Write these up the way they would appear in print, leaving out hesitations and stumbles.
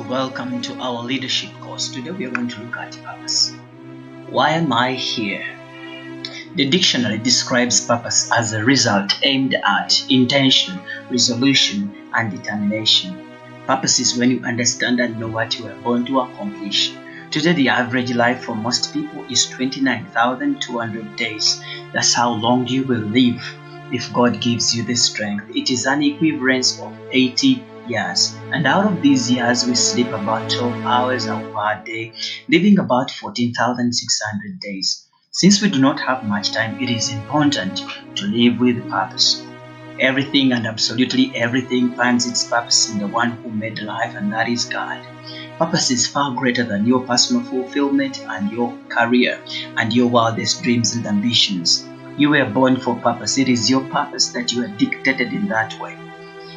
welcome to our leadership course. Today we are going to look at purpose. Why am I here? The dictionary describes purpose as a result aimed at intention, resolution, and determination. Purpose is when you understand and know what you are born to accomplish. Today, the average life for most people is 29,200 days. That's how long you will live if God gives you the strength. It is an equivalence of 80 years. And out of these years, we sleep about 12 hours per day, living about 14,600 days. Since we do not have much time, it is important to live with purpose. Everything and absolutely everything finds its purpose in the one who made life, and that is God. Purpose is far greater than your personal fulfillment and your career and your wildest dreams and ambitions. You were born for purpose. It is your purpose that you are dictated in that way.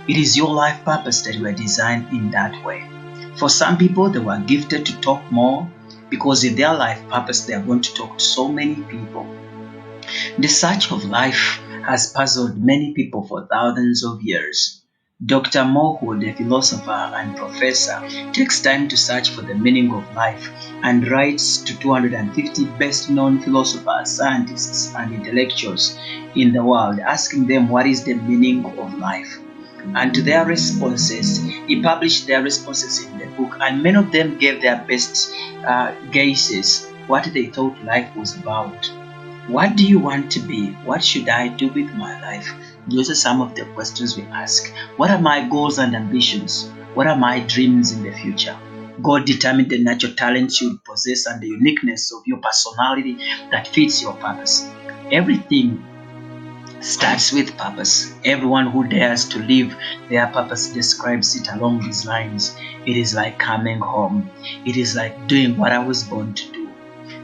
It is your life purpose that you are designed in that way. For some people, they were gifted to talk more because in their life purpose, they are going to talk to so many people. The search of life has puzzled many people for thousands of years. Dr. Morwood, a philosopher and professor, takes time to search for the meaning of life and writes to 250 best-known philosophers, scientists, and intellectuals in the world, asking them what is the meaning of life. And to their responses, he published their responses in the book, and many of them gave their best guesses what they thought life was about. What do you want to be? What should I do with my life? Those are some of the questions we ask. What are my goals and ambitions? What are my dreams in the future? God determined the natural talents you possess and the uniqueness of your personality that fits your purpose. Everything starts with purpose. Everyone who dares to live their purpose describes it along these lines. It is like coming home. It is like doing what I was born to do.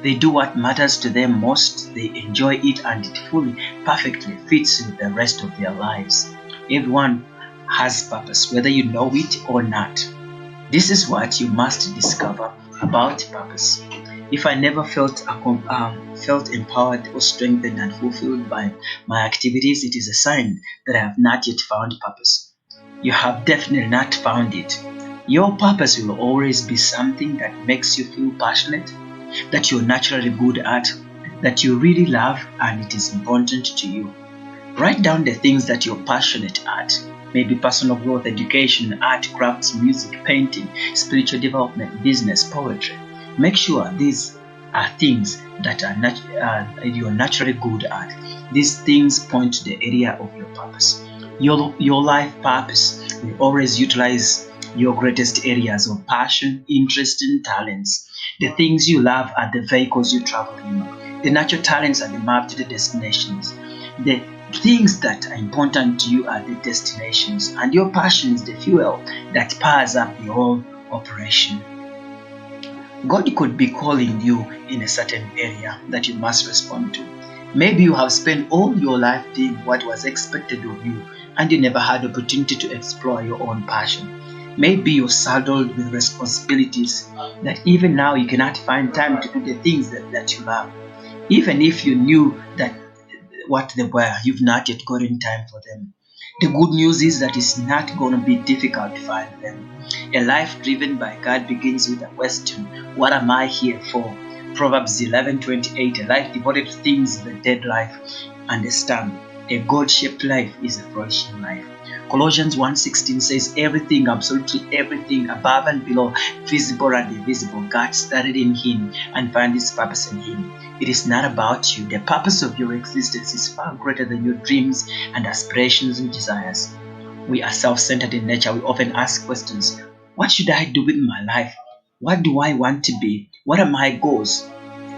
They do what matters to them most. They enjoy it, and it fully, perfectly fits with the rest of their lives. Everyone has purpose, whether you know it or not. This is what you must discover about purpose. If I never felt empowered or strengthened and fulfilled by my activities, it is a sign that I have not yet found purpose. You have definitely not found it. Your purpose will always be something that makes you feel passionate, that you're naturally good at, that you really love, and it is important to you. Write down the things that you're passionate at. Maybe personal growth, education, art, crafts, music, painting, spiritual development, business, poetry. Make sure these are things that you're naturally good at. These things point to the area of your purpose. Your life purpose will always utilize your greatest areas of passion, interest, and talents. The things you love are the vehicles you travel in. The natural talents are the map to the destinations. The things that are important to you are the destinations, and your passion is the fuel that powers up the whole operation. God could be calling you in a certain area that you must respond to. Maybe you have spent all your life doing what was expected of you, and you never had the opportunity to explore your own passion. Maybe you're saddled with responsibilities that even now you cannot find time to do the things that you love. Even if you knew that what they were, you've not yet gotten time for them. The good news is that it's not going to be difficult to find them. A life driven by God begins with a question: what am I here for? Proverbs 11:28. A life devoted to things the dead life understand. A God-shaped life is a flourishing life. Colossians 1:16 says everything, absolutely everything, above and below, visible and invisible, God started in Him and found His purpose in Him. It is not about you. The purpose of your existence is far greater than your dreams and aspirations and desires. We are self-centered in nature. We often ask questions: what should I do with my life? What do I want to be? What are my goals?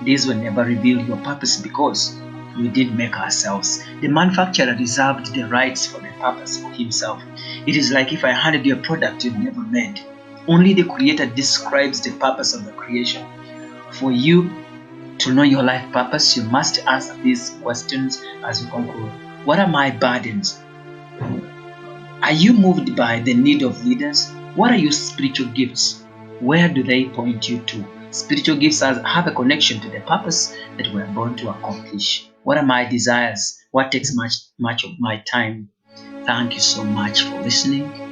These will never reveal your purpose because we did make ourselves. The manufacturer reserved the rights for the purpose for himself. It is like if I handed you a product you've never made. Only the creator describes the purpose of the creation. For you to know your life purpose, you must answer these questions as we conclude. What are my burdens? Are you moved by the need of leaders? What are your spiritual gifts? Where do they point you to? Spiritual gifts have a connection to the purpose that we are born to accomplish. What are my desires? What takes much of my time? Thank you so much for listening.